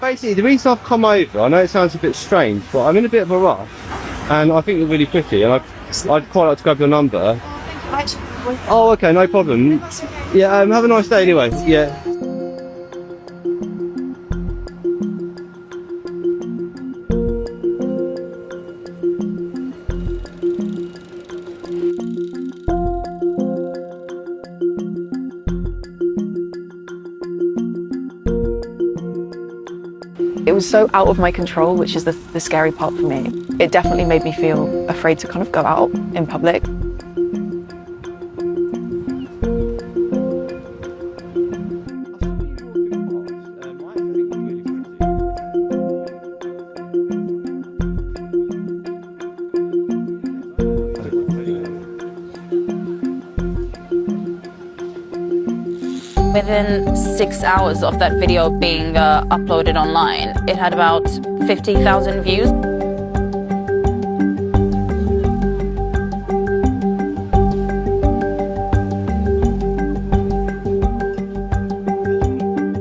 basically, the reason I've come over, I know it sounds a bit strange, but I'm in a bit of a rush, and I think you're really pretty, and I'd quite like to grab your number. Oh, okay, no problem. Yeah, have a nice day anyway. Yeah. It was so out of my control, which is the scary part for me. It definitely made me feel afraid to kind of go out in public. Within 6 hours of that video being uploaded online, it had about 50,000 views.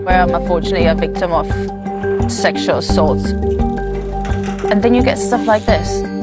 Where I'm unfortunately a victim of sexual assault. And then you get stuff like this.